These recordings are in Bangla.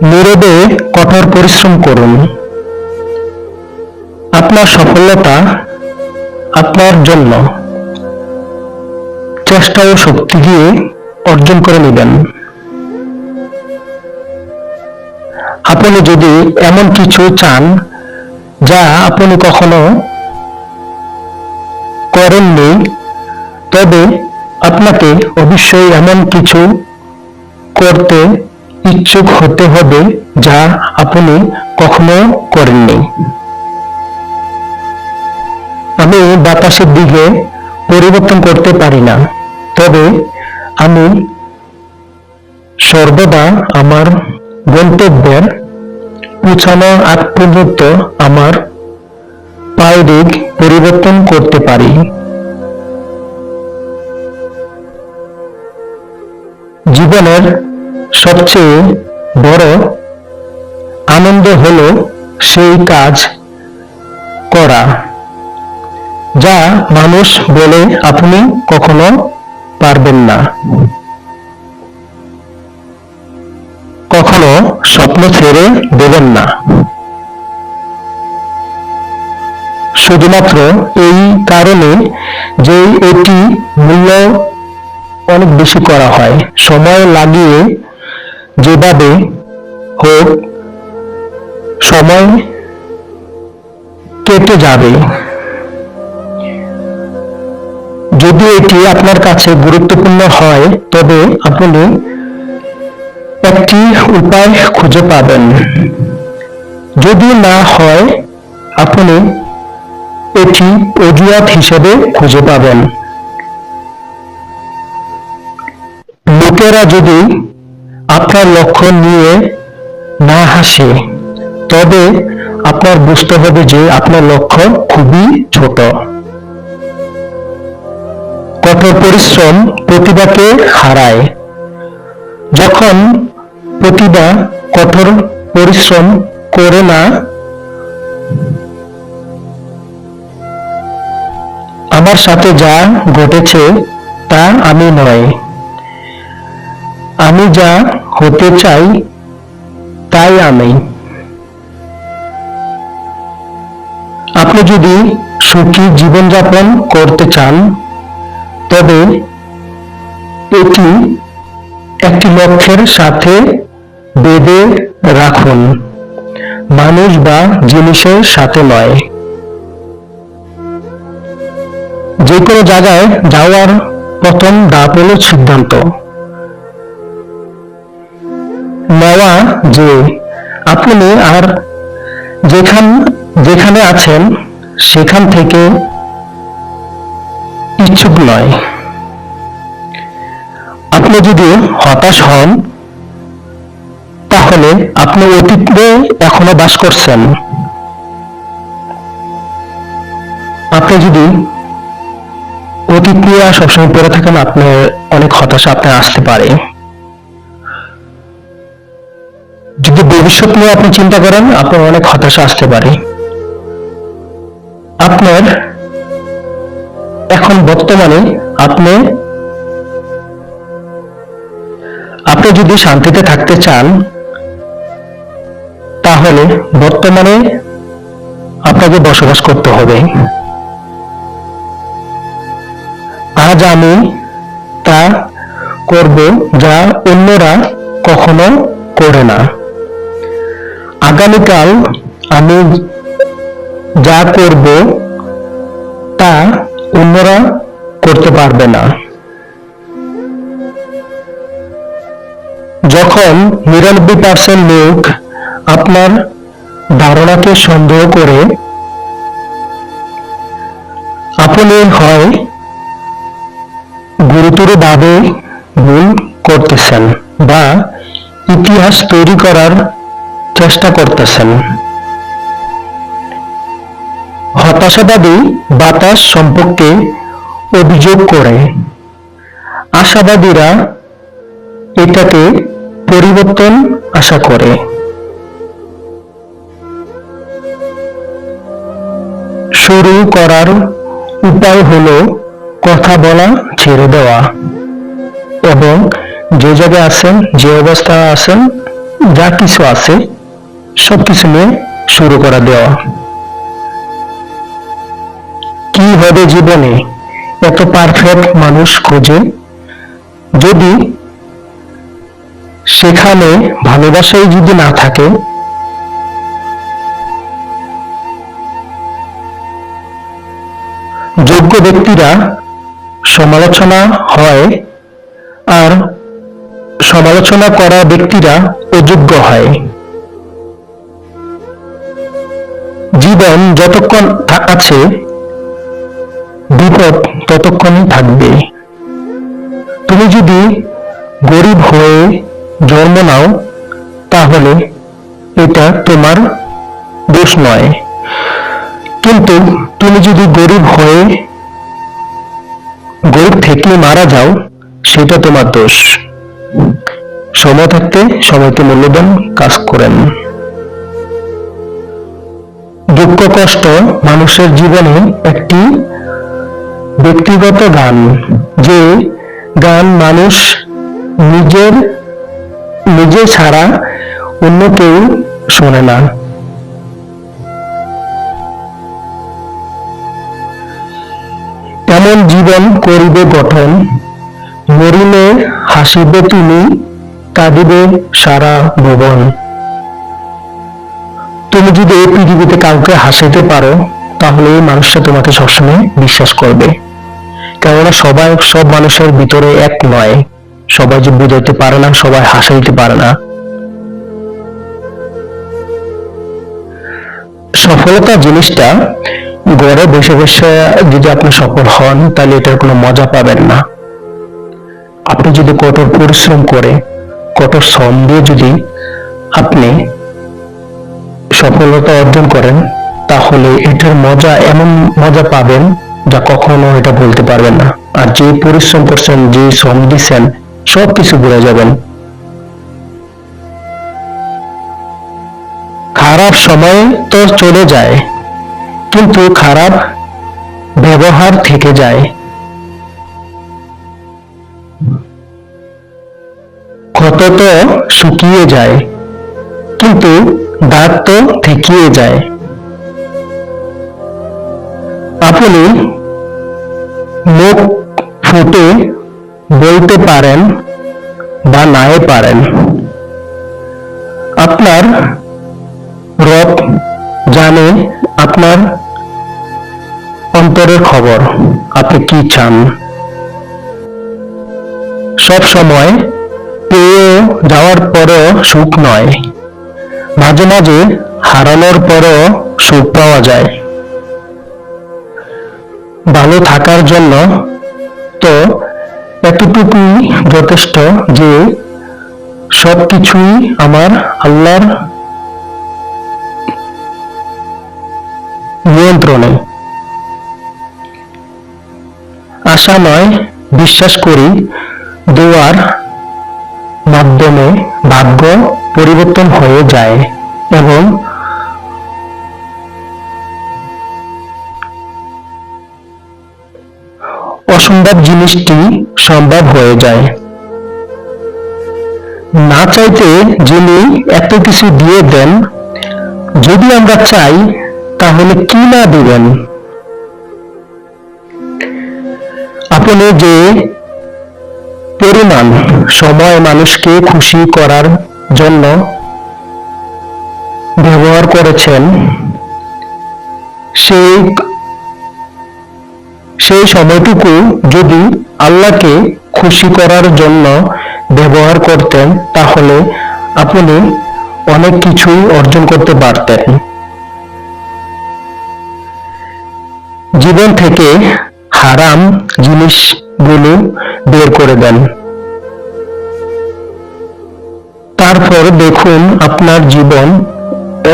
নীরবে কঠোর পরিশ্রম করুন। আপনার সফলতা আপনার জন্য চেষ্টা ও শক্তি দিয়ে অর্জন করে নেবেন। আপনি যদি এমন কিছু চান যা আপনি কখনো করেননি, তবে আপনাকে অবশ্যই এমন কিছু করতে ইচ্ছুক হতে হবে যা আপনি কখনো করেননি। আমি বাতাসের দিকে পরিবর্তন করতে পারি না, তবে আমি সর্বদা আমার গন্তব্যের পৌঁছানোর আগ পর্যন্ত আমার পায়ের দিক পরিবর্তন করতে পারি। জীবনের সবচেয়ে বড় আনন্দ হলো সেই কাজ করা যা মানুষ বলে আপনি কখনো পারবেন না। কখনো স্বপ্ন ছেড়ে দেবেন না, শুধুমাত্র এই কারণে যে এটি মূল্য অনেক বেশি করা হয়। সময় লাগিয়ে যেভাবে হোক সময় কেটে যাবে। যদি এটি আপনার কাছে গুরুত্বপূর্ণ হয়, তবে আপনি একটি উপায় খুঁজে পাবেন। যদি না হয়, আপনি এটি অজুহাত হিসেবে খুঁজে পাবেন। লোকেরা যদি আপনার লক্ষ্য নিয়ে না হাসে, তবে আপনার বুঝতে হবে যে আপনার লক্ষ্য খুবই ছোট। কঠোর পরিশ্রম প্রতিভাকে হারায়। যখন প্রতিভা কঠোর পরিশ্রম করে না, আমার সাথে যা ঘটেছে তা আমি নয়, আমি যা হতে চাই তাই আমি। আপনি যদি সুখী জীবনযাপন করতে চান, তবে এটি একটি লক্ষ্যের সাথে বেঁধে রাখুন, মানুষ বা জিনিসের সাথে নয়। যে কোনো জায়গায় যাওয়ার প্রথম ধাপ হলো সিদ্ধান্ত নেওয়া যে আপনি আর যেখানে আছেন সেখান থেকে ইচ্ছুক নয়। আপনি যদি হতাশ হন, তাহলে আপনি অতীতে এখনো বাস করছেন। আপনি যদি অতীত নিয়ে সবসময় পড়ে থাকেন, আপনার অনেক হতাশা আপনার আসতে পারে। যদি ভবিষ্যৎ নিয়ে আপনি চিন্তা করেন, আপনার অনেক হতাশা আসতে পারে। আপনার এখন বর্তমানে আপনি যদি শান্তিতে থাকতে চান, তাহলে বর্তমানে আপনাকে বসবাস করতে হবে। আজ আমি তা করব যা অন্যরা কখনো করে না। আগামীকাল আমি যা করব তা অন্যরা করতে পারবে না। যখন 99% লোক আপনার ধারণাকে সন্দেহ করে, আপনি হয় গুরুতরভাবে ভুল করতেছেন বা ইতিহাস তৈরি করার চেষ্টা করতেছেন। হতাশাবাদী বাতাস সম্পর্কে অভিযোগ করে, আশাবাদীরা এটাকে পরিবর্তন আশা করে। শুরু করার উপায় হলো কথা বলা ছেড়ে দেওয়া এবং যে জায়গায় আছেন, যে অবস্থায় আছেন যা কিছু আছে সবকিছু নিয়ে শুরু করা দেওয়া। কি হবে জীবনে, এত পারফেক্ট মানুষ খোঁজে, যদি সেখানে ভালোবাসাই যদি না থাকে, যোগ্য ব্যক্তিরা সমালোচনা হয় আর সমালোচনা করা ব্যক্তিরা অযোগ্য হয়। জীবন যতক্ষণ আছে বিপদ ততক্ষণই থাকবে। তুমি যদি গরিব হয়ে জন্ম নাও তাহলে এটা তোমার দোষ নয়, কিন্তু তুমি যদি গরিব থেকে মারা যাও সেটা তোমার দোষ। সময় থাকতে সময়কে মূল্য দেন, কাজ করেন। দুঃখ কষ্ট মানুষের জীবনে একটি ব্যক্তিগত গান, যে গান মানুষ নিজে ছাড়া অন্য কেউ শোনে না। এমন জীবন করিবে গঠন, মরিলে হাসিবে তুমি, কাঁদিবে সারা ভুবন। তুমি যদি এই পৃথিবীতে কাউকে হাসাইতে পারো তাহলে এই মানুষটা তোমাকে সবসময় বিশ্বাস করবে। কেননা সব মানুষের ভিতরে এক নয়, সবাই যে বুঝাইতে পারে না, সবাই হাসাইতে পারে না। সফলতা জিনিসটা ঘরে বসে বসে যদি আপনি সফল হন তাহলে এটার কোনো মজা পাবেন না। আপনি যদি কঠোর পরিশ্রম করে কঠোর শ্রম দিয়ে যদি আপনি সফলতা অর্জন করেন তাহলে এটার মজা, এমন মজা পাবেন যা কখনো এটা বলতে পারবেন না। আর যে পরিশ্রম করছেন, যে শ্রম দিচ্ছেন, সবকিছু ভুলে যাবেন। খারাপ সময় তো চলে যায় কিন্তু খারাপ ব্যবহার থেকে যায়। ক্ষত তো শুকিয়ে যায় কিন্তু দাগ তো থেকেই যায়। আপনি মুখ ফুটে বলতে পারেন বা নাই পারেন, আপনার রব জানে আপনার অন্তরের খবর, আপনি কি চান। সব সময় পেয়ে যাওয়ার পরেও সুখ নয়, মাঝে মাঝে হারানোর পরেও সুখ পাওয়া যায়। ভালো থাকার জন্য তো এতটুকুই যথেষ্ট যে সবকিছুই আমার আল্লাহর নিয়ন্ত্রণে। আশা নয়, বিশ্বাস করি দোয়ার মাধ্যমে ভাগ্য পরিবর্তন হয়ে যায় এবং অসম্ভব জিনিসটি সম্ভব হয়ে যায়। না চাইতে যিনি এত কিছু দিয়ে দেন, যদি আমরা চাই তাহলে কি না দিবেন। আপনি যে পরিমাণ সময় মানুষকে খুশি করার জন্য ব্যবহার করেছেন, সেই সময়টুকু যদি আল্লাহকে খুশি করার জন্য ব্যবহার করতেন তাহলে আপনি অনেক কিছুই অর্জন করতে পারতেন। জীবন থেকে হারাম জিনিসগুলো বের করে দেন, তারপর দেখুন আপনার জীবন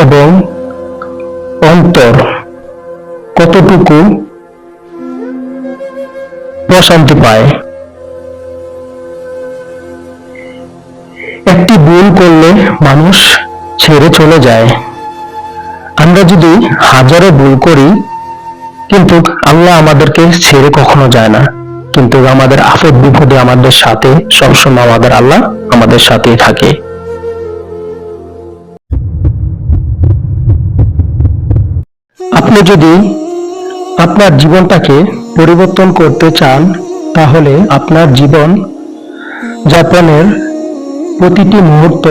এবং অন্তর কতটুকু প্রশান্তি পায়। একটি ভুল করলে মানুষ ছেড়ে চলে যায়। আমরা যদি হাজারো ভুল করি কিন্তু আল্লাহ আমাদেরকে ছেড়ে কখনো যায় না, কিন্তু আমাদের আপদ বিপদে আমাদের সাথে সবসময় আমাদের আল্লাহ আমাদের সাথেই থাকে। আপনি যদি আপনার জীবনটাকে পরিবর্তন করতে চান, তাহলে আপনার জীবন যাপনের প্রতিটি মুহূর্ত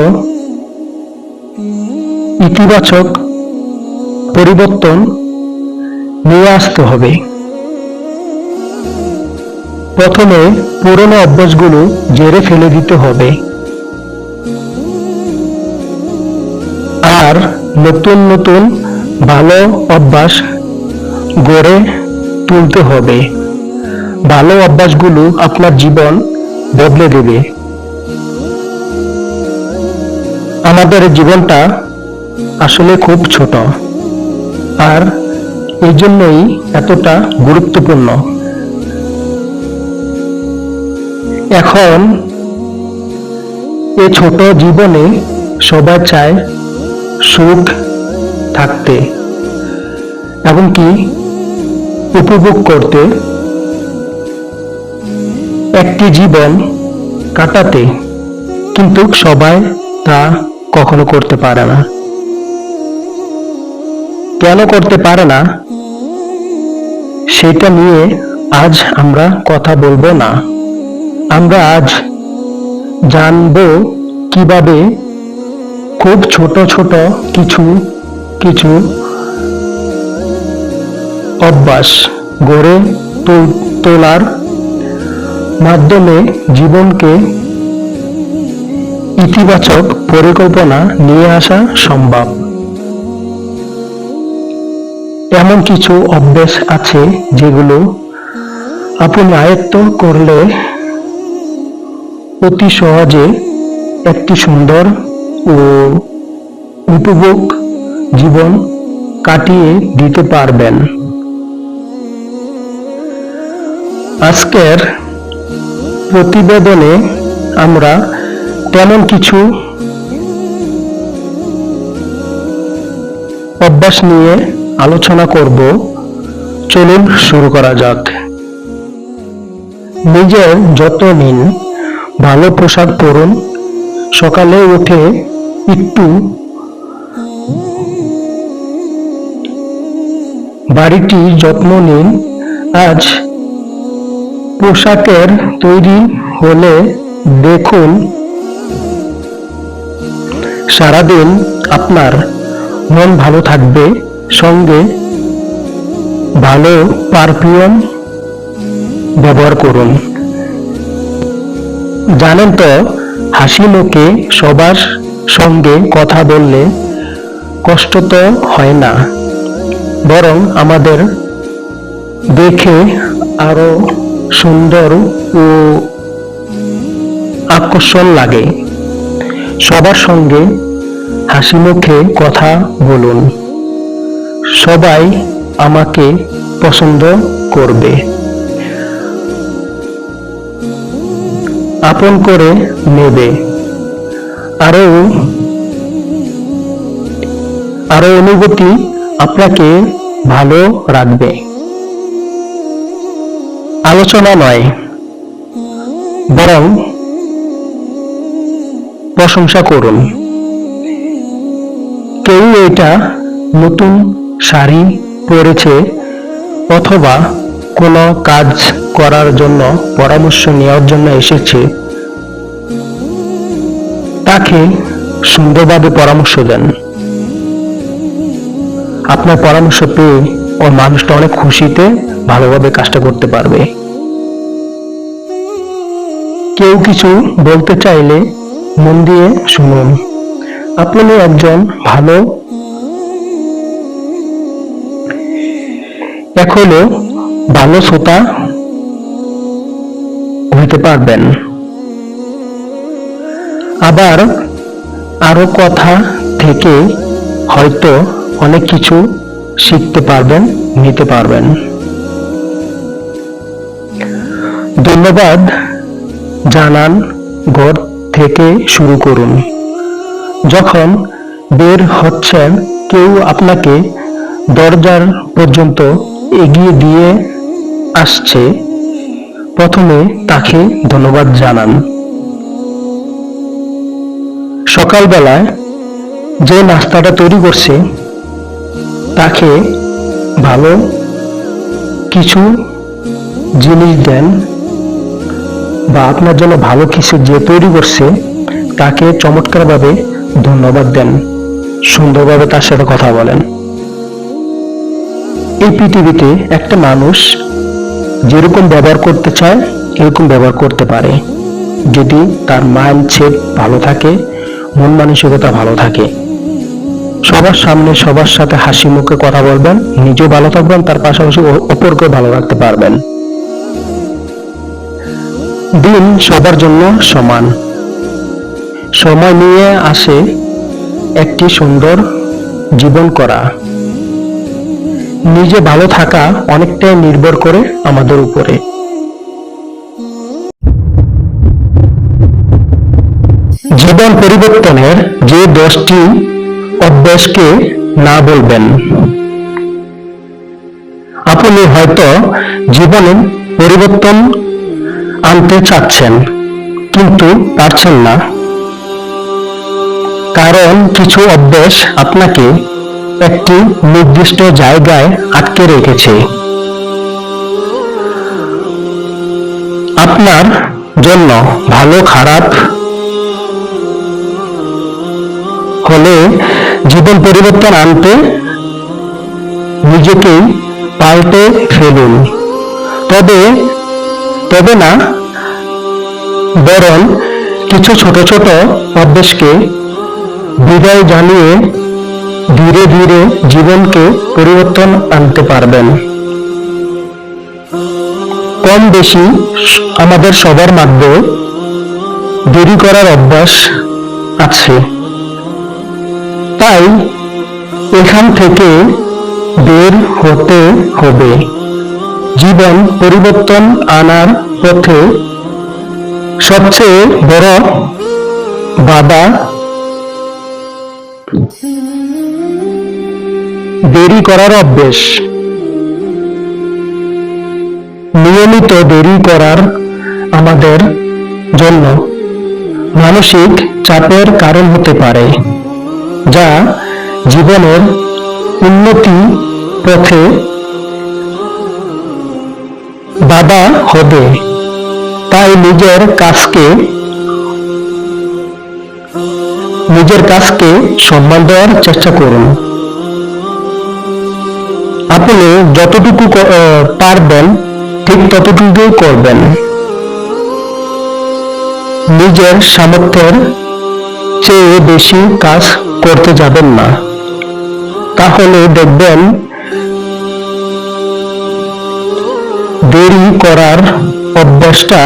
ইতিবাচক পরিবর্তন নিয়ে আসতে হবে। প্রথমে পুরনো অভ্যাসগুলো ঝেড়ে ফেলে দিতে হবে, আর নতুন নতুন ভালো অভ্যাস গড়ে তুলতে হবে। ভালো অভ্যাসগুলো আপনার জীবন বদলে দেবে। আমাদের জীবনটা আসলে খুব ছোট, আর এই জন্যই এতটা গুরুত্বপূর্ণ। এখন এই ছোট জীবনে সবাই চায় সুখ থাকতে, এমনকি উপভোগ করতে, একটি জীবন কাটাতে, কিন্তু সবাই তা কখনো করতে পারে না। কেন করতে পারে না, সেটা নিয়ে আজ আমরা কথা বলবো না। আমরা আজ জানবো কিভাবে খুব ছোট ছোট কিছু অভ্যাস গড়ে তোলার মাধ্যমে জীবনকে ইতিবাচক পরিকল্পনা নিয়ে আসা সম্ভব। এমন কিছু অভ্যাস আছে যেগুলো আপনি আয়ত্ত করলে অতি সহজে একটি সুন্দর ও উপভোগ জীবন কাটিয়ে দিতে পারবেন। আজকের প্রতিবেদনে আমরা তেমন কিছু অভ্যাস নিয়ে আলোচনা করব। চলুন শুরু করা যাক। নিজের যত্ন নিন, ভালো পোশাক পরুন, সকালে উঠে একটু বাড়িটির যত্ন নিন। আজ পোশাকের তৈরি হলে দেখুন সারাদিন আপনার মন ভালো থাকবে। সঙ্গে ভালো পারফিউম ব্যবহার করুন। জানেন তো, হাসি মুখে সবার সঙ্গে কথা বললে কষ্ট তো হয় না, বরং আমাদের দেখে আরো সুন্দর ও আকর্ষণ লাগে। সবার সঙ্গে হাসি মুখে কথা বলুন, সবাই আমাকে পছন্দ করবে, আপন করে নেবে, আরো অনুভূতি আপনাকে ভালো রাখবে। আলোচনা নয়, বরং প্রশংসা করুন। কেউ এটা নতুন শাড়ি পরেছে অথবা কোনো কাজ করার জন্য পরামর্শ নেওয়ার জন্য এসেছে, তাকে সুন্দরভাবে পরামর্শ দেন। আপনার পরামর্শ পেয়ে ওই মানুষটা অনেক খুশিতে ভালোভাবে কাজটা করতে পারবে। কেউ কিছু বলতে চাইলে মন দিয়ে শুনুন। আপনি একজন ভালো ভালো শ্রোতা হতে পারবেন। আবার আরো কথা থেকে হয়তো অনেক কিছু শিখতে পারবেন, নিতে পারবেন। ধন্যবাদ জানান ঘর থেকে শুরু করুন। যখন বের হচ্ছেন, কেউ আপনাকে দরজার পর্যন্ত এগিয়ে দিয়ে আসছে, প্রথমে তাকে ধন্যবাদ জানান। সকালবেলায় যে নাস্তাটা তৈরি করছে তাকে ভালো কিছু জিনিস দেন বা আপনার জন্য ভালো কিছু যে তৈরি করছে তাকে চমৎকারভাবে ধন্যবাদ দেন, সুন্দরভাবে তার সাথে কথা বলেন। এই পৃথিবীতে একটা মানুষ যেরকম ব্যবহার করতে চায় এরকম ব্যবহার করতে পারে, যদি তার মাইন্ডসেট ভালো থাকে, মন মানসিকতা ভালো থাকে। সবার সামনে সবার সাথে হাসি মুখে কথা বলবেন, নিজেও ভালো থাকবেন, তার পাশাপাশি অপরকে ভালো রাখতে পারবেন। দিন সবার জন্য সমান, সময় নিয়ে আসে একটি সুন্দর জীবন করা। নিজে ভালো থাকা অনেকটাই নির্ভর করে আমাদের উপরে। জীবন পরিবর্তনের যে 10টি অভ্যাসকে না বলবেন। আপনি হয়তো জীবনে পরিবর্তন আনতে চাচ্ছেন কিন্তু পারছেন না, কারণ কিছু অভ্যাস আপনাকে একটি নির্দিষ্ট জায়গায় আটকে রেখেছে। আপনার জন্য ভালো খারাপ হলে জীবন পরিবর্তন আনতে নিজেকেই পাল্টে ফেলুন। তবে না, বরং কিছু ছোট ছোট অভ্যাসকে বিদায় জানিয়ে ধীরে ধীরে জীবনকে পরিবর্তন আনতে পারবেন। কম বেশি আমাদের সবার মধ্যে দেরি করার অভ্যাস আছে, তাই এখান থেকে বের হতে হবে। জীবন পরিবর্তন আনার পথে সবচেয়ে বড় বাধা দেরি করার অভ্যাস। নিয়মিত দেরি করার আমাদের জন্য মানসিক চাপের কারণ হতে পারে, যা জীবনের উন্নতি পথে বাধা হবে। তাই নিজের কাজকে সম্মান দেওয়ার চেষ্টা করুন। আপনি যতটুকু পারবেন ঠিক ততটুকুই করবেন। নিজের সামর্থ্যের চেয়ে বেশি কাজ করতে যাবেন না, তাহলে দেখবেন দেরি করার অভ্যাসটা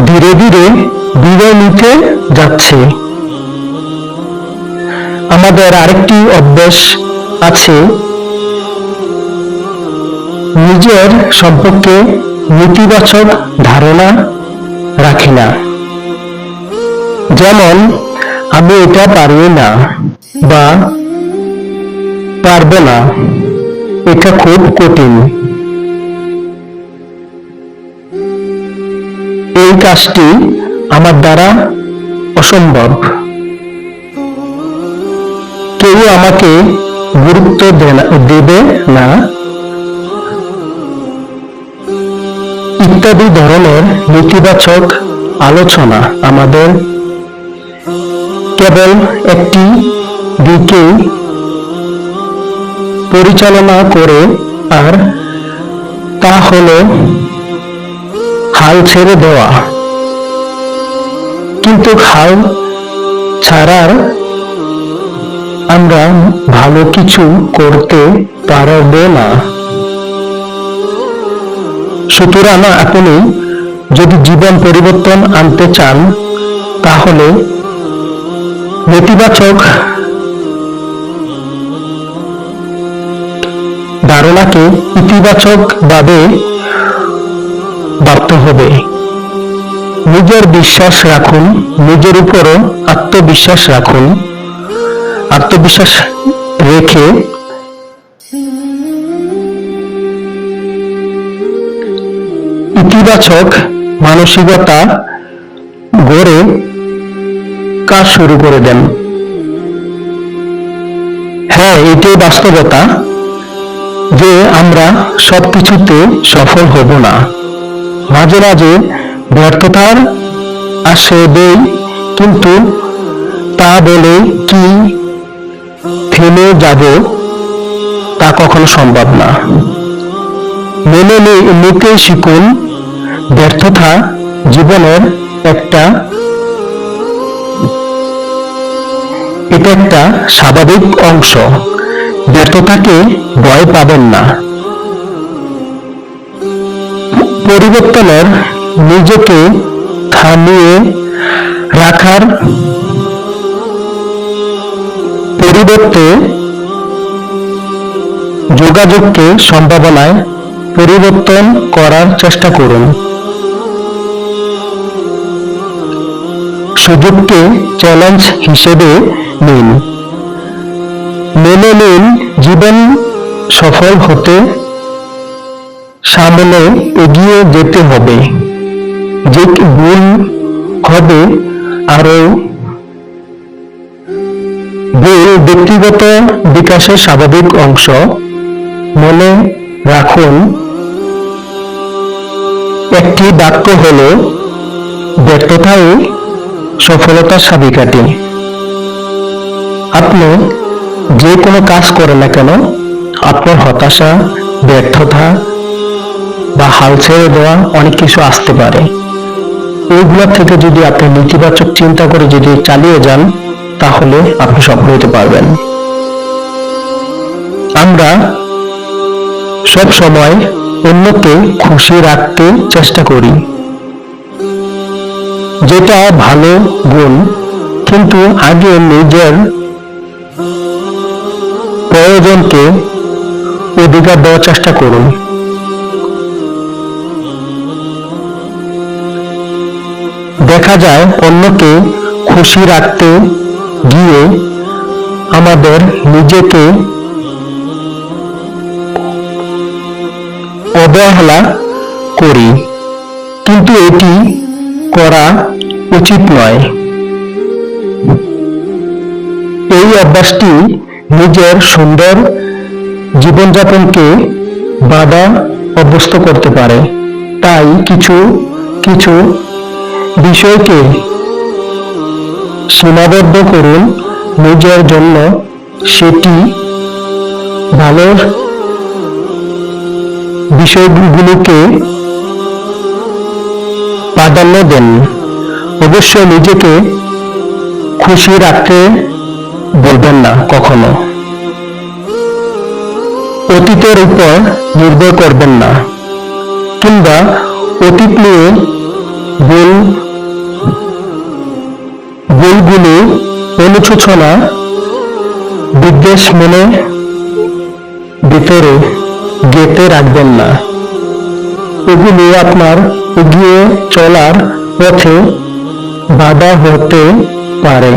ধীরে ধীরে বিদায় নিতে যাচ্ছে। আমাদের আরেকটি অভ্যাস আছে, নিজের সম্পর্কে নেতিবাচক ধারণা রাখি না। যেমন, আমি এটা পারি না বা পারবো না, এটা খুব কঠিন, এই কাজটি আমার দ্বারা অসম্ভব, কেউ আমাকে গুরুত্ব দেবে না, ইত্যাদি ধরনের নেতিবাচক আলোচনা আমাদের কেবল একটি দিকেই পরিচালনা করে, আর তা হলো হাল ছেড়ে দেওয়া। কিন্তু হাল ছাড়ার আমরা ভালো কিছু করতে পারব না। সুতরাং আপনি যদি জীবন পরিবর্তন আনতে চান, তাহলে নেতিবাচক ধারণাকে ইতিবাচক ভাবে ভাবতে হবে। নিজের বিশ্বাস রাখুন, নিজের উপরও আত্মবিশ্বাস রাখুন। আত্মবিশ্বাস রেখে ইতিবাচক মানসিকতা গড়ে কাজ শুরু করে দেন। হ্যাঁ, এটাই বাস্তবতা যে আমরা সবকিছুতে সফল হব না। মাঝে মাঝে ব্যর্থতার আসবেই, কিন্তু তা বলে কি থেমে যাব তা কখনো সম্ভব না। মেনে নিতে শিখুন, ব্যর্থতা জীবনের এটা একটা স্বাভাবিক অংশ। ব্যর্থতাকে ভয় পাবেন না। পরিবর্তনের নিজেকে থামিয়ে রাখার পরিবর্তে যোগাযোগকে সম্ভাবনায় পরিবর্তন করার চেষ্টা করুন। সুযোগকে চ্যালেঞ্জ হিসেবে নিন। মেনে নিন, জীবন সফল হতে সামনে এগিয়ে যেতে হবে। যে ভুল হবে আরো ভুল ব্যক্তিগত বিকাশের স্বাভাবিক অংশ। মনে রাখুন, একটি বাক্য হলো, ব্যর্থতাই সফলতার চাবিকাঠি। আপনি যে কোনো কাজ করেন না কেন, আপনার হতাশা, ব্যর্থতা বা হাল ছেড়ে দেওয়া অনেক কিছু আসতে পারে। এইগুলো থেকে যদি আপনি নেতিবাচক চিন্তা করে যদি চালিয়ে যান, তাহলে আপনি সফল হতে পারবেন। আমরা সব সময় অন্যকে খুশি রাখতে চেষ্টা করি, যেটা ভালো গুণ, কিন্তু আগে নিজের প্রয়োজনকে অধিকার দেওয়ার চেষ্টা করুন। দেখা যায় অন্যকে খুশি রাখতে গিয়ে আমাদের নিজেকে অবহেলা করি, কিন্তু এটি করা উচিত নয়। এই অভ্যাসটি নিজের সুন্দর জীবনযাপনকে বাধা অভ্যস্ত করতে পারে। তাই কিছু কিছু বিষয়কে সীমাবদ্ধ করুন নিজের জন্য। সেটি ভালো বিষয়গুলোকে প্রাধান্য দেন। অবশ্যই নিজেকে খুশি রাখতে বলবেন না কখনো। অতীতের উপর নির্ভর করবেন না, কিংবা অতীত নিয়ে ভুলগুলো অনুশোচনা বিদ্বেষ মনে ভিতরে গেঁথে রাখবেন না। এগুলি আপনার এগিয়ে চলার পথে বাধা হতে পারে।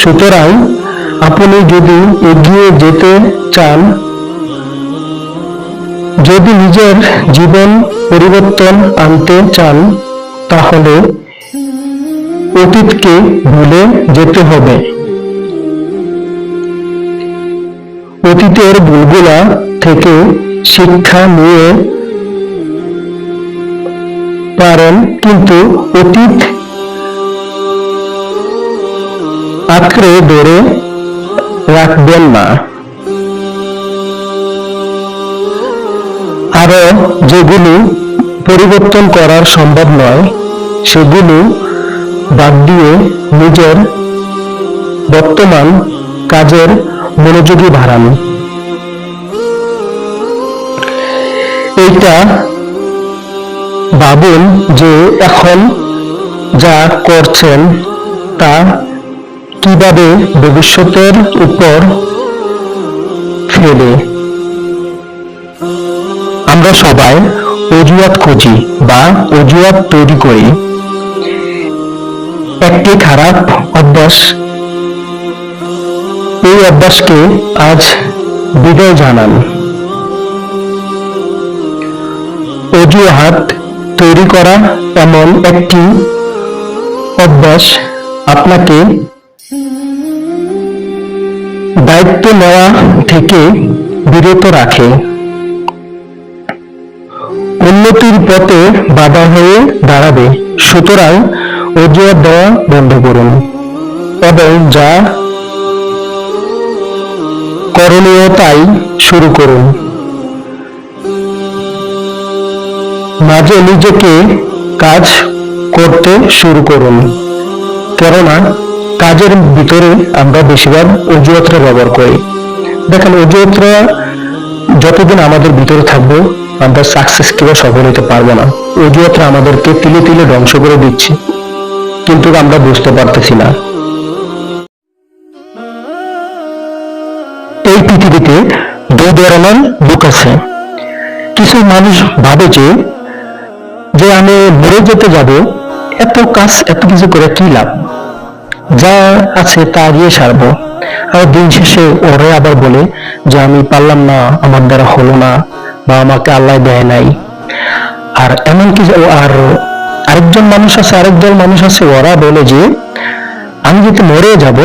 সুতরাং আপনি যদি এগিয়ে যেতে চান, যদি নিজের জীবন পরিবর্তন আনতে চান, তাহলে অতীতকে ভুলে যেতে হবে। অতীতের ভুলগুলা থেকে শিক্ষা নিয়ে পারেন, কিন্তু অতীত আঁকড়ে ধরে রাখবেন না। আরো যেগুলো পরিবর্তন করার সম্ভব নয়, সেগুলো বাদ দিয়ে নিজের বর্তমান কাজের মনোযোগী বাড়ান। এইটা ভাবুন যে এখন যা করছেন তা কিভাবে ভবিষ্যতের উপর ফেলে। আমরা সবাই অজুহাত খুঁজি বা অজুহাত তৈরি করি। একটি খারাপ অভ্যাস। এই অভ্যাসকে আজ বিদায় জানান। অজুহাত তৈরি করা এমন একটি অভ্যাস আপনাকে দায়িত্ব নেওয়া থেকে বিরত রাখে, উন্নতির পথে বাধা হয়ে দাঁড়াবে। সুতরাং অজুহাত দেওয়া বন্ধ করুন এবং যা করণীয় তাই শুরু করুন। মাঝে নিজেকে কাজ করতে শুরু করুন, কেননা কাজের ভিতরে আমরা বেশিরভাগ অজুহাতটা ব্যবহার করি। দেখেন, অজুহাতটা যতদিন আমাদের ভিতরে থাকবো আমরা সাকসেস কিংবা সফল হতে পারবো না। অজুহাতটা আমাদেরকে তিলে তিলে ধ্বংস করে দিচ্ছে, কিন্তু আমরা বুঝতে পারতেছি না। এই পৃথিবীতে দুই ধরনের লোক আছে। কিছু মানুষ ভাবে যে আমি মরে যেতে যাব, এত কাজ এত কিছু করে কি লাভ, যা আছে তা দিয়ে সারবো। আর দিন শেষে ওরে আবার বলে যে আমি পারলাম না, আমার দ্বারা হলো না, বা আমাকে আল্লাহ দেয় নাই। আর এমন কি আর আরেকজন মানুষ আছে, আরেক দল মানুষ আছে, ওরা বলে যে আমি যদি মরে যাব,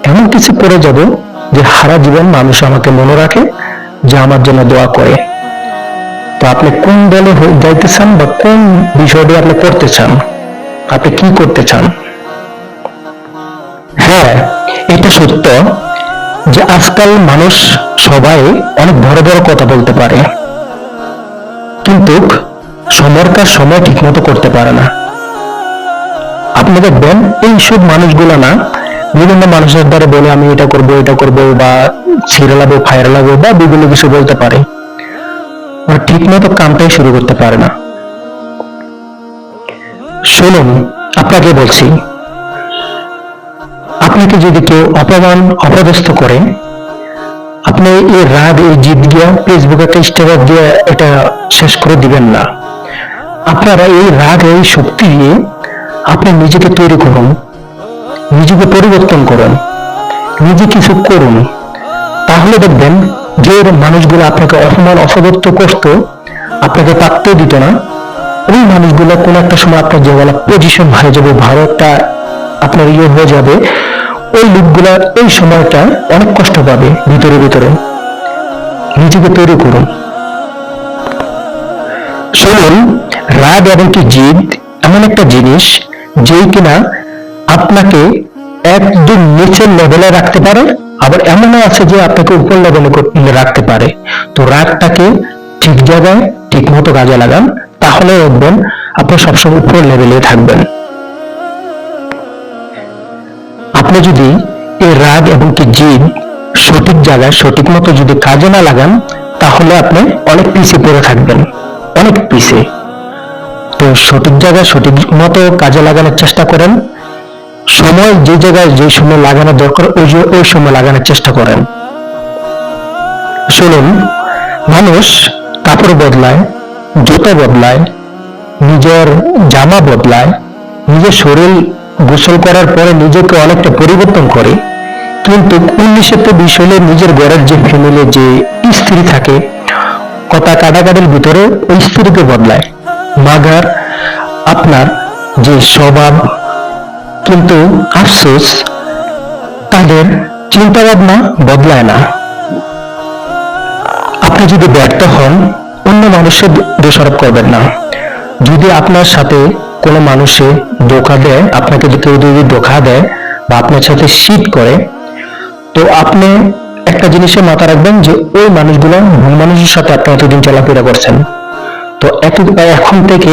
এমন কিছু করে যাব যে সারা জীবন মানুষ আমাকে মনে রাখে, যে আমার জন্য দোয়া করে। তো আপনি কোন দলে যাইতে চান বা কোন বিষয়টি আপনি করতে চান, আপনি কি করতে চান? হ্যাঁ, এটা সত্য যে আজকাল মানুষ সবাই অনেক বড় বড় কথা বলতে পারে, কিন্তু সময়ের কাজ সময় ঠিক মতো করতে পারে না। আপনি দেখবেন এইসব মানুষগুলো না বিভিন্ন মানুষের দ্বারা বলে আমি এটা করব এটা করব, বা ছিঁড়ে লাগবো ফায়ার লাগবো, বা বিভিন্ন কিছু বলতে পারে, ওরা ঠিক মতো কামটাই শুরু করতে পারে না। শুনুন, আপনাকে বলছি, আপনাকে যদি কেউ অপমান অপদস্থ করে, আপনি এই রাগ এই জিদ গিয়া ফেসবুকে ইনস্টাগ্রাম দিয়ে এটা শেষ করে দিবেন না। আপনারা এই রাগ এই শক্তি দিয়ে আপনি নিজেকে তৈরি করুন, নিজেকে পরিবর্তন করুন, নিজে কিছু করুন। তাহলে দেখবেন যে মানুষগুলো আপনাকে অপমান অপদস্থ করত, আপনাকে পাত্তা দিত না, ওই মানুষগুলো কোন একটা সময় আপনার যে পজিশন হয়ে যাবে, ভালো একটা আপনার হয়ে যাবে, ওই লোকগুলা ওই সময়টা অনেক কষ্ট পাবে ভিতরে ভিতরে। নিজেকে তৈরি করুন। শুনুন, রাগ এবং কি জিদ এমন একটা জিনিস যেই কিনা আপনাকে একদম নিচের লেভেলে রাখতে পারে, আবার এমনও আছে যে আপনাকে উপর লেভেলে রাখতে পারে। তো রাগটাকে ঠিক জায়গায় ঠিক মতো কাজে লাগান, তাহলে দেখবেন আপনি সবসময় উপর লেভেলে থাকবেন। আপনি যদি এই রাগ এবং কি জিদ সঠিক জায়গায় সঠিক মতো যদি কাজে না লাগান, তাহলে আপনি অনেক পিছিয়ে পড়ে থাকবেন, অনেক পিছিয়ে। তো সঠিক জায়গায় সঠিক মতো কাজে লাগানোর চেষ্টা করেন। সময় যে জায়গায় যে সময় লাগানো দরকার ওই সময় লাগানোর চেষ্টা করেন। শুনুন, মানুষ কাপড় বদলায়, জুতো বদলায়, নিজের জামা বদলায়, নিজের শরীর গোসল করার পরে নিজেকে অনেকটা পরিবর্তন করে, কিন্তু 1920 সালে নিজের ঘরের যে ফ্যামিলি যে স্ত্রী থাকে, কথা কাটাকাটির ভিতরে ওই স্ত্রীকে বদলায়। মাগার আপনার যে স্বভাব, কিন্তু আফসোস তাদের চিন্তা ভাবনা বদলায় না। আপনি যদি ব্যর্থ হন, অন্য মানুষের দোষারোপ করবেন না। যদি আপনার সাথে কোনো মানুষে ধোঁকা দেয়, আপনাকে কেউ যদি ধোঁকা দেয় বা আপনার সাথে চিট করে, তো আপনি একটা জিনিসের মাথা রাখবেন যে ওই মানুষগুলো ভুল মানুষের সাথে আপনি এতদিন চলাফেরা করছেন। তো এখন থেকে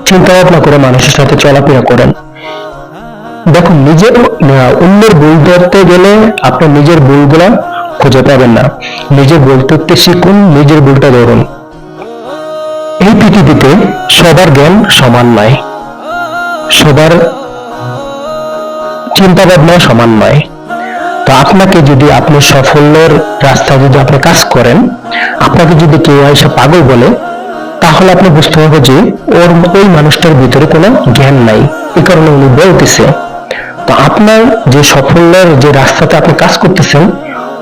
চিন্তা ভাবনা করে মানুষের সাথে চলাফেরা করেন। দেখুন, নিজের অন্যের ভুল ধরতে গেলে আপনি নিজের ভুলগুলা খুঁজে পাবেন না। নিজের ভুল ধরতে শিখুন, নিজের ভুলটা ধরুন। এই পৃথিবীতে সবার জ্ঞান সমান নয়, সবার চিন্তা ভাবনা সমান নয়। তো আপনাকে যদি আপনি সাফল্যের রাস্তায় যদি আপনি কাজ করেন, আপনাকে যদি কেউ এসে পাগল বলে, তাহলে আপনি বুঝতে হবে যে ওই মানুষটার ভিতরে কোনো জ্ঞান নাই, এই কারণে উনি বলতেছে। তো আপনার যে সাফল্যের যে রাস্তাতে আপনি কাজ করতেছেন,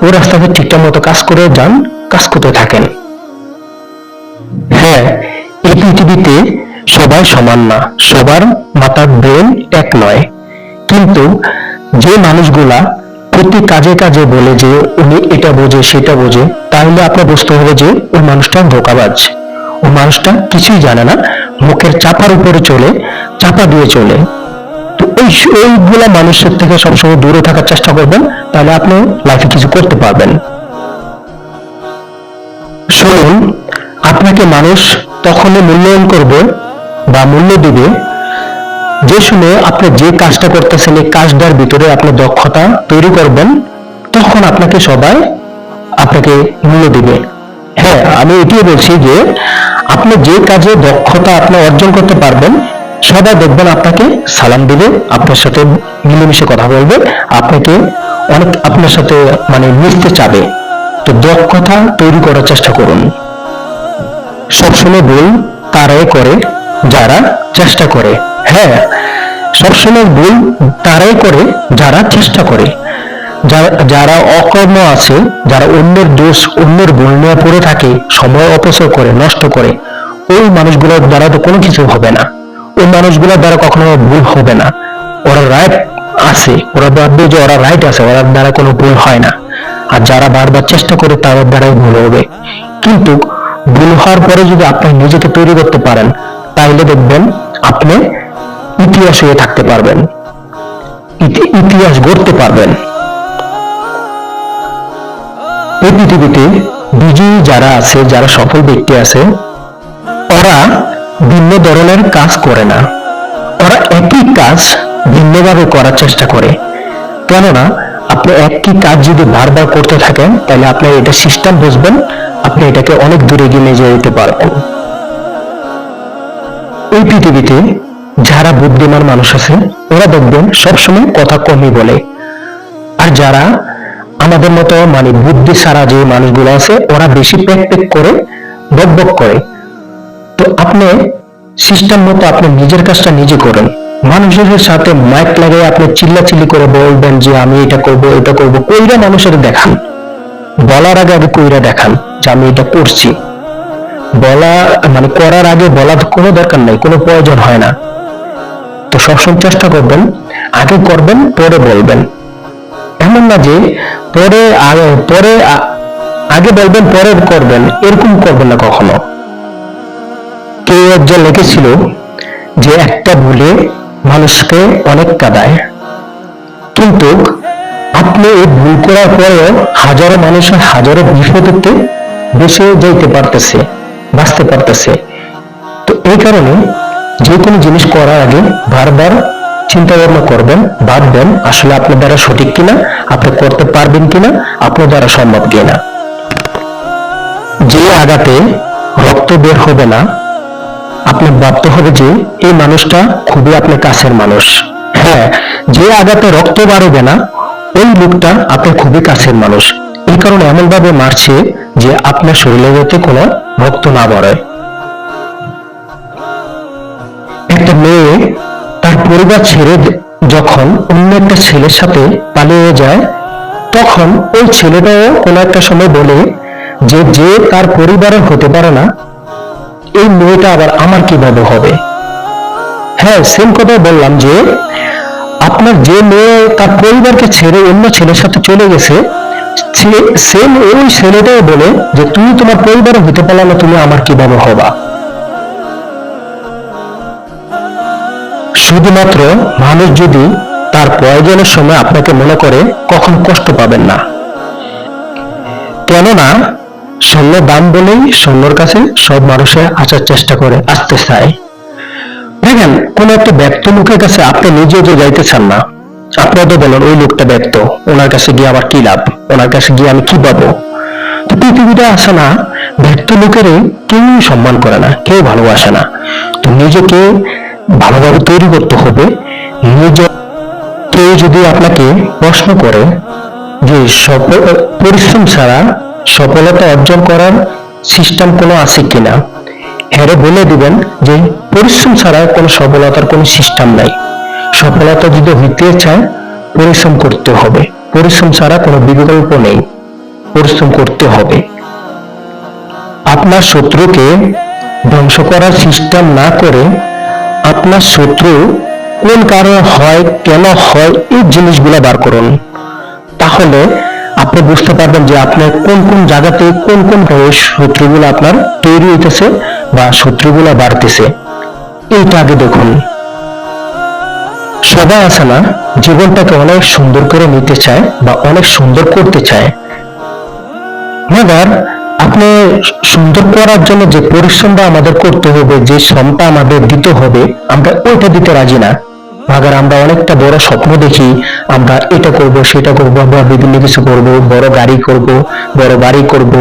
ওই রাস্তাতে ঠিকঠাক মতো কাজ করে যান, কাজ করতে থাকেন। হ্যাঁ, এই পৃথিবীতে সবাই সমান না, সবার মাথার ব্রেন এক নয়, কিন্তু যে মানুষগুলা প্রতি কাজে কাজে বলে যে উনি এটা বোঝে সেটা বোঝে, তাহলে আপনার বুঝতে হবে যে ওই মানুষটা ধোঁকাবাজ, ওই মানুষটা কিছুই জানে না, মুখের চাপার উপরে চলে, চাপা দিয়ে চলে। তো এইগুলা মানুষের থেকে সবসময় দূরে থাকার চেষ্টা করবেন, তাহলে আপনি লাইফে কিছু করতে পারবেন। শুনুন, আপনাকে মানুষ তখনই মূল্যায়ন করবে বা মূল্য দিবে যে শুনে আপনি যে কাজটা করতেছেন এই কাজটার ভিতরে আপনি দক্ষতা তৈরি করবেন, তখন আপনাকে সবাই আপনাকে মূল্য দিবে। হ্যাঁ, আমি এটিও বলছি যে আপনি যে কাজে দক্ষতা আপনি অর্জন করতে পারবেন, সবাই দেখবেন আপনাকে সালাম দিবে, আপনার সাথে মিলেমিশে কথা বলবে, আপনাকে অনেক আপনার সাথে মিশতে চাবে। তো দক্ষতা তৈরি করার চেষ্টা করুন। সবসময় ভুল তারাই করে যারা চেষ্টা করে। হ্যাঁ, সবসময় ভুল তারাই করে যারা চেষ্টা করে। যারা অকর্ম আছে, যারা অন্যের দোষ অন্যের ভুল নিয়ে পড়ে থাকে, সময় অপচয় করে, নষ্ট করে, ওই মানুষগুলোর দ্বারা তো কোনো কিছু হবে না। ওই মানুষগুলোর দ্বারা কখনো ভুল হবে না। ওরা রাইট আছে, ওরা ভাববে যে ওরা রাইট আছে, ওরা দ্বারা কোনো ভুল হয় না। আর যারা বারবার চেষ্টা করে তাদের দ্বারাই ভুল হবে। কিন্তু ভুল হওয়ার পরে যদি আপনি নিজেকে তৈরি করতে পারেন, তাহলে দেখবেন আপনি ইতিহাস হয়ে থাকতে পারবেন, ইতিহাস গড়তে পারবেন। এই পৃথিবীতে বিজয়ী যারা আছে, যারা সফল ব্যক্তি আছে, ওরা ভিন্ন ধরনের কাজ করে না, ওরা একই কাজ ভিন্নভাবে করার চেষ্টা করে। কেননা আপনি একই কাজ যদি বারবার করতে থাকেন, তাহলে আপনি এটা সিস্টেম বুঝবেন, আপনি এটাকে অনেক দূরে এগিয়ে নিয়ে যেতে পারবেন। এই পৃথিবীতে যারা বুদ্ধিমান মানুষ আছে, ওরা দেখবেন সবসময় কথা কমই বলে। আর যারা আমাদের মতো বুদ্ধি ছাড়া যে মানুষগুলো আছে, ওরা বেশি প্যাক করে, বক বক করে। তো আপনি সিস্টেম মতো আপনি নিজের কাজটা নিজে করেন। মানুষের সাথে মাইক লাগিয়ে আপনি চিল্লাচিল্লি করে বলবেন যে আমি এটা করব এটা করব, কইরা মানুষের দেখান, বলার আগে আগে কইরা দেখান যে আমি এটা করছি। বলা করার আগে বলার কোনো দরকার নাই, কোনো প্রয়োজন হয় না। তো সবসময় চেষ্টা করবেন আগে করবেন পরে বলবেন। এমন না যে পরে আগে বলবেন পরে করবেন, এরকম করবেন না কখনো। কেউ একজন লিখেছিল যে একটা ভুলে মানুষকে অনেক কাঁদায়, কিন্তু আপনি এই ভুল করার পরেও হাজারো মানুষের হাজারো বিপদেতে বেঁচে যেতে পারতেছে, বাঁচতে পারতেছে। তো এই কারণে যে কোনো জিনিস করার আগে বারবার চিন্তা ভাবনা করবেন, ভাববেন আসলে আপনার দ্বারা সঠিক কিনা, আপনি করতে পারবেন কিনা, আপনার দ্বারা সম্ভব কিনা। যে আঘাতে রক্ত বের হবে না, আপনি ভাবতে হবে যে এই মানুষটা খুবই আপনার কাছের মানুষ। হ্যাঁ, যে আঘাতে রক্ত বাড়বে না, ওই লোকটা আপনার খুবই কাছের মানুষ। এই কারণে এমন ভাবে মারছে যে আপনার শরীরে যাতে কোনো রক্ত না বাড়ে। একটা মেয়ে তার পরিবার ছেড়ে যখন অন্য একটা ছেলের সাথে পালিয়ে যায়, তখন ওই ছেলেটাও কোনো একটা সময় বলে যে যে তার পরিবারের হতে পারে না, এই মেয়েটা আবার আমার কিভাবে হবে। হ্যাঁ, সেম কথাই বললাম যে আপনার যে মেয়ে তার পরিবারকে ছেড়ে অন্য ছেলের সাথে চলে গেছে, সেম ওই ছেলেটাও বলে যে তুমি তোমার পরিবারে হতে পারলে না, তুমি আমার কিভাবে হবা। শুধুমাত্র মানুষ যদি তার প্রয়োজনের সময় আপনাকে মনে করে, কখনো কষ্ট পাবেন না। কেননা স্বর্ণ দাম বলেই স্বর্ণর কাছে সব মানুষের আসার চেষ্টা করে, আসতে চায়। দেখেন, কোন একটা ব্যক্ত লোকের কাছে আপনি নিজেও যে যাইতে চান না, আপনারা তো বলেন ওই লোকটা ব্যক্ত, ওনার কাছে গিয়ে আমার কি লাভ, ওনার কাছে গিয়ে আমি কি পাবো। তো পৃথিবীটা আসে না, ব্যক্ত লোকেরই কেউ সম্মান করে না, কেউ ভালোবাসে না। তো নিজেকে ভালোভাবে তৈরি করতে হবে। কেউ যদি আপনাকে প্রশ্ন করে যে পরিশ্রম ছাড়া সফলতা অর্জন করার সিস্টেম কোনো আছে কিনা, হেরে বলে দিবেন যে পরিশ্রম ছাড়া কোনো সফলতার কোনো সিস্টেম নাই। সফলতা যদি হইতে চায় পরিশ্রম করতে হবে, পরিশ্রম ছাড়া কোনো বিকল্প নেই, পরিশ্রম করতে হবে। আপনার শত্রুকে ধ্বংস করার সিস্টেম না করে আপনার শত্রু কোন কারণে হয়, কেন হয়, এই জিনিসগুলো বার করুন। তাহলে আপনি বুঝতে পারবেন যে আপনার কোন কোন জায়গাতে কোন কোন শত্রুগুলো আপনার তৈরি হইতেছে বা শত্রুগুলো বাড়তেছে। এইটা আগে দেখুন। সবাই আছে না জীবনটাকে অনেক সুন্দর করে নিতে চায় বা অনেক সুন্দর করতে চায়, মगर আপনি সুন্দর করার জন্য যে পরিশ্রমটা আমাদের করতে হবে, যে শ্রমটা আমাদের দিতে হবে, আমরা ওইটা দিতে রাজি না। মगर আমরা অনেকটা বড় স্বপ্ন দেখি, আমরা এটা করব সেটা করব, আমরা বিভিন্ন কিছু করব, বড় গাড়ি করব, বড় বাড়ি করব,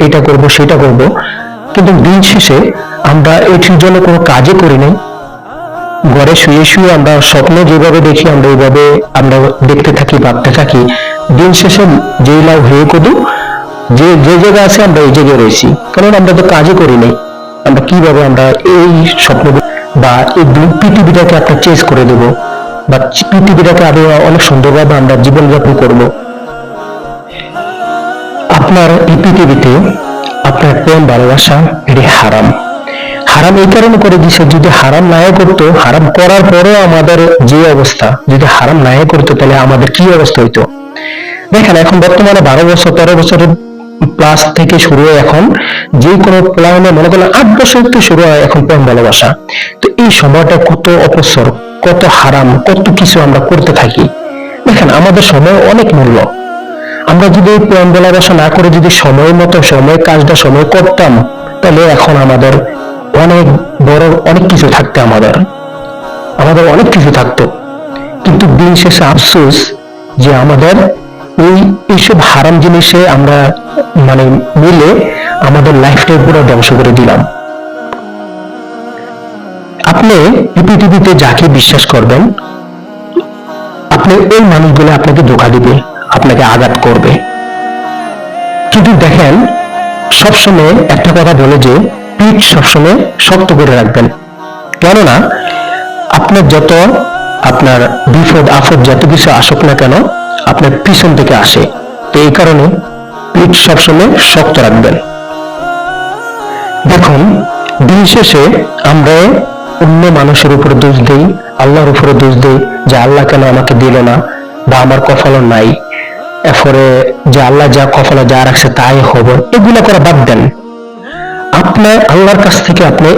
এটা করব সেটা করব, কিন্তু দিন শেষে আমরা এটির জন্য কোনো কাজই করি নাই। ঘরে শুয়ে শুয়ে আমরা স্বপ্ন যেভাবে দেখি আমরা এইভাবে আমরা দেখতে থাকি, ভাবতে থাকি, দিন শেষে যেই লাভ হয়ে কদু যে যে জায়গায় আছে আমরা এই জায়গায় রয়েছি, কারণ আমরা তো কাজই করি নাই। আমরা কিভাবে আমরা এই স্বপ্ন বা এই পৃথিবীটাকে একটা চেঞ্জ করে দেব বা পৃথিবীটাকে আরো অনেক সুন্দরভাবে আমরা জীবনযাপন করব। আপনার এই পৃথিবীতে আপনার প্রেম ভালোবাসা এটি হারাম। হারাম এই কারণে করে দিছে, যদি হারাম না করতো, হারাম করার পরেও আমাদের যে অবস্থা, যদি হারাম না করতো তাহলে আমাদের কি অবস্থা হইতো। দেখেন এখন বর্তমানে 12 বছর 13 বছরের প্লাস থেকে শুরু হয়, এখন যে কোনো প্ল্যানে মনে করলে 8 বছর থেকে শুরু হয় এখন প্রেম ভালোবাসা। তো এই সময়টা কত অপসর, কত হারাম, কত কিছু আমরা করতে থাকি। দেখেন আমাদের সময় অনেক মূল্য। আমরা যদি প্রেম ভালোবাসা না করে যদি সময় মতো সময় কাজটা সময় করতাম, তাহলে এখন আমাদের অনেক বড় অনেক কিছু থাকতে, আমাদের অনেক কিছু থাকতো। কিন্তু দিন শেষে আফসোস যে আমাদের এইসব হারাম জিনিসে আমরা মিলে আমাদের লাইফটাই পুরো ধ্বংস করে দিলাম। আপনি এই পৃথিবীতে যাকে বিশ্বাস করবেন, আপনি ওই মানুষগুলো আপনাকে ধোঁকা দিবে, আপনাকে আঘাত করবে। কিন্তু দেখেন সবসময় একটা কথা বলে যে পিঠ সবসময় শক্ত করে রাখবেন, কেননা আপনার যত আপনার বিপদ আপদ যত কিছু আসুক না কেন আপনার পিছন থেকে আসে। তো এই কারণে পিঠ সবসময় শক্ত রাখবেন। দেখুন দিন শেষে আমরা অন্য মানুষের উপরে দোষ দেই, আল্লাহর উপরে দোষ দেই যে আল্লাহ কেন আমাকে দিল না বা আমার কপালও নাই, এরপরে যে আল্লাহ যা কপালে যা রাখছে তাই হবে, এগুলো করে বাদ দেন। আপনার আল্লাহর কাছ থেকে আপনি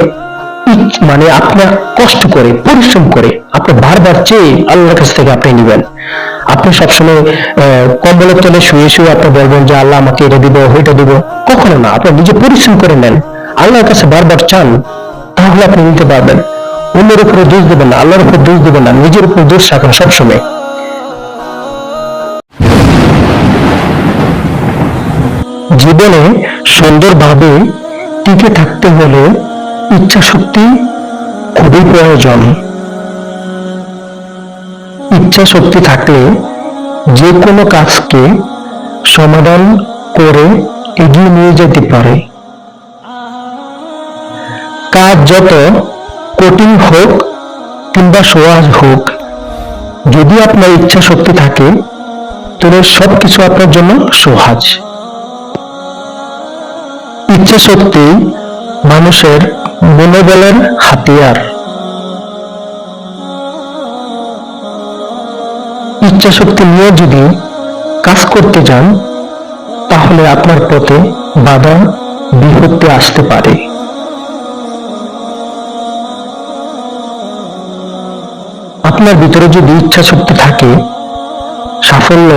আপনার কষ্ট করে পরিশ্রম করে আপনি বারবার চেয়ে আল্লাহর কাছ থেকে আপনি নিবেন। আপনি সবসময় কম্বলের তলে শুয়ে শুয়ে আপনি বলবেন যে আল্লাহ আমাকে এটা দিব ওইটা দিব, কখনো না। আপনি নিজে পরিশ্রম করে নেন, আল্লাহর কাছে বারবার চান, তাহলে আপনি নিতে পারবেন। অন্যের উপরে দোষ দেবেন না, আল্লাহর উপর দোষ দেবেন না, নিজের উপর দোষ রাখেন সবসময়। জীবনে সুন্দরভাবে টিকে থাকতে হলে ইচ্ছা শক্তি খুবই প্রয়োজন। ইচ্ছা শক্তি থাকলে যে কোনো কাজকে সমাধান করে এগিয়ে নিয়ে যেতে পারে। কাজ যত কঠিন হোক কিংবা সহজ হোক, যদি আপনার ইচ্ছা শক্তি থাকে তাহলে সবকিছু আপনার জন্য সহজ। ইচ্ছা শক্তি মানুষের মনোবলের হাতিয়ার। ইচ্ছা শক্তি নিয়ে যদি কাজ করতে যান তাহলে আপনার পথে বাধা বিপত্তি আসতে পারে। আপনার ভিতরে যদি ইচ্ছা শক্তি থাকে, সাফল্য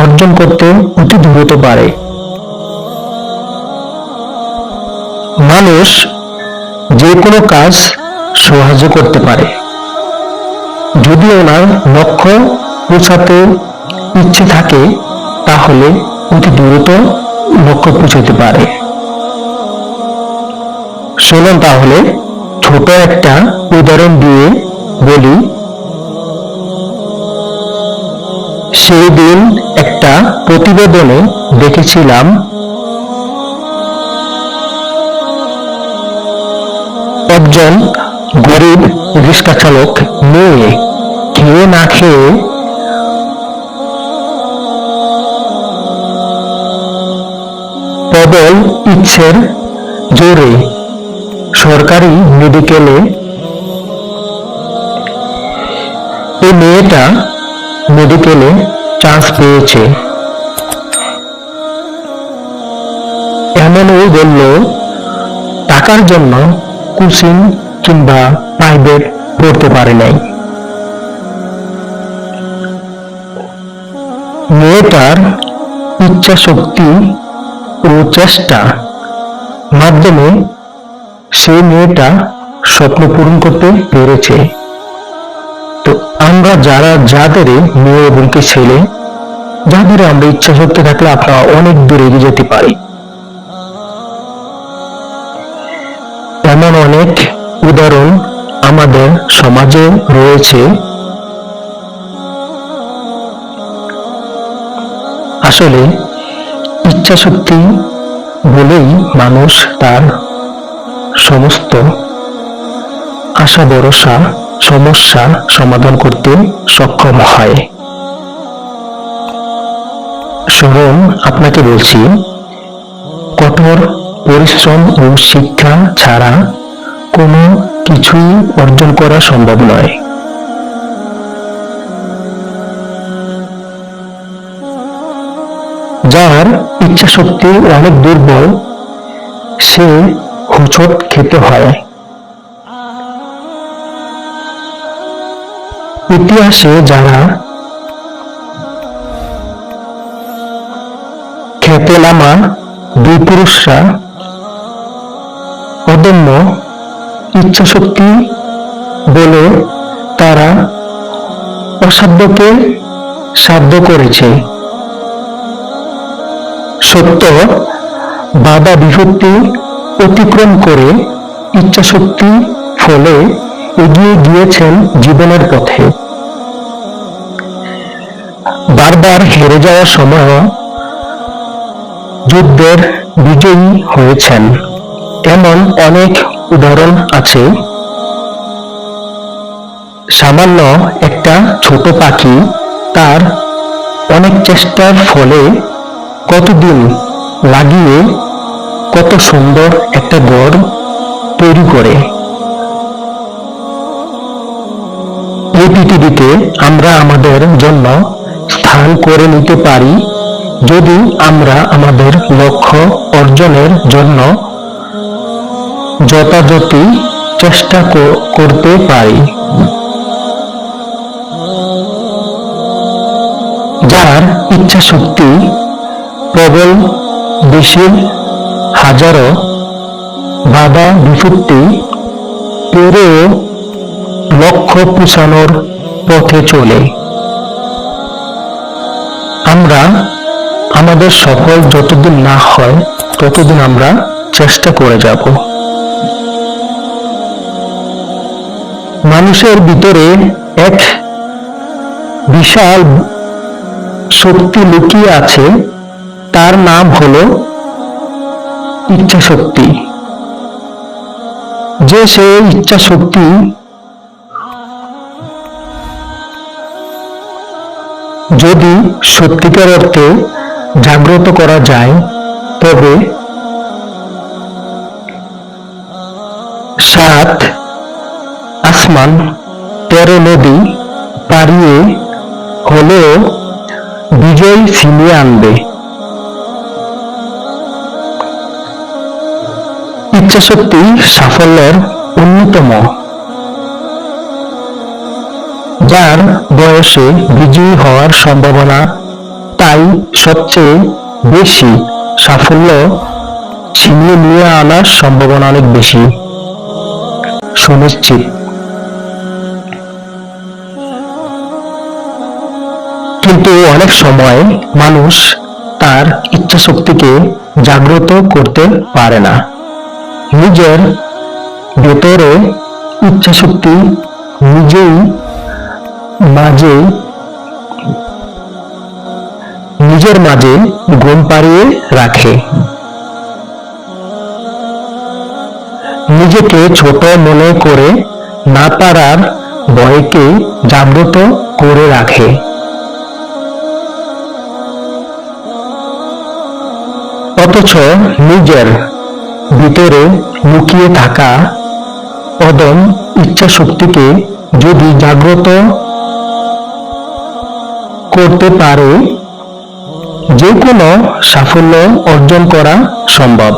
অর্জন করতে অতি দ্রুত পারে। মানুষ যে কোনো কাজ সহজে করতে পারে যদি ওনার লক্ষ্য পৌঁছাতে ইচ্ছে থাকে, তাহলে অতি দ্রুত লক্ষ্য পৌঁছাতে পারে। শুনুন তাহলে ছোট একটা উদাহরণ দিয়ে বলি। সেই দিন একটা প্রতিবেদনে দেখেছিলাম একজন গরিব রিক্সা চালক মেয়ে খেয়ে না খেয়ে প্রবল ইচ্ছের জোরে সরকারি মেডিকেলে এই মেয়েটা মেডিকেলে চান্স পেয়েছে। এমনও বলল, টাকার জন্য কোচিং কিংবা প্রাইভেট পড়তে পারে নাই। মেয়েটার ইচ্ছা শক্তি ও চেষ্টা মাধ্যমে সেই মেয়েটা স্বপ্ন পূরণ করতে পেরেছে। তো আমরা যাদের মেয়ে এবং ছেলে, যাদের আমরা ইচ্ছা শক্তি থাকলে আপনারা অনেক দূর এগিয়ে যেতে পারি। এমন অনেক উদাহরণ আমাদের সমাজে রয়েছে। আসলে ইচ্ছা শক্তি বলেই মানুষ তার সমস্ত আশা ভরসা সমস্যা সমাধান করতে সক্ষম হয়। শুনুন, আপনাকে বলছি, কঠোর পরিশ্রম ও শিক্ষা ছাড়া কোনো কিছুই অর্জন করা সম্ভব নয়। যার ইচ্ছা শক্তি অনেক দুর্বল, সে হোঁচট খেতে হয়। ইতিহাসে যারা খ্যাতনামা দুই পুরুষরা অদম্য ইচ্ছা শক্তি বলে তারা অসাধ্যকে সাধ্য করেছে। সত্য বাধা বিপত্তি অতিক্রম করে ইচ্ছা শক্তি ফলে এগিয়ে গিয়েছেন জীবনের পথে। বারবার হেরে যাওয়ার সময় যুদ্ধের বিজয়ী হয়েছেন। এমন অনেক উদাহরণ আছে। সামান্য একটা ছোট পাখি তার অনেক চেষ্টার ফলে কতদিন লাগিয়ে কত সুন্দর একটা ঘর তৈরি করে। এই পৃথিবীতে আমরা আমাদের জন্য স্থান করে নিতে পারি যদি আমরা আমাদের লক্ষ্য অর্জনের জন্য যথাযথ চেষ্টা করতে পারি। যার ইচ্ছা শক্তি প্রবল, দেশের হাজারো বাধা বিপত্তি পেরেও লক্ষ্য পৌঁছানোর পথে চলে। আমরা আমাদের সফল যতদিন না হয় ততদিন আমরা চেষ্টা করে যাব। মানুষের ভিতরে এক বিশাল শক্তি লুকিয়ে আছে, তার নাম হলো ইচ্ছা শক্তি। যে সেই ইচ্ছা শক্তি যদি সত্যিকার অর্থে জাগ্রত করা যায়, তবে 7 আসমান 13 নদী পারিয়ে হলেও বিজয় ছিনিয়ে আনবে। ইচ্ছা শক্তি সাফল্যের অন্যতম। যার বয়সে বিজয়ী হওয়ার সম্ভাবনা তাই সবচেয়ে বেশি, সাফল্য ছিনিয়ে নিয়ে আনার সম্ভাবনা অনেক বেশি সুনিশ্চিত। কিন্তু অনেক সময় মানুষ তার ইচ্ছা শক্তিকে জাগ্রত করতে পারে না। নিজের ভেতরে ইচ্ছা শক্তি নিজের মাঝে ঘুম পাড়িয়ে রাখে। নিজেকে ছোট মনে করে না পারার ভয়কে জাগ্রত করে রাখে। অথচ নিজের ভিতরে লুকিয়ে থাকা অদম্য ইচ্ছা শক্তিকে যদি জাগ্রত করতে পারে, যে কোনো সাফল্য অর্জন করা সম্ভব।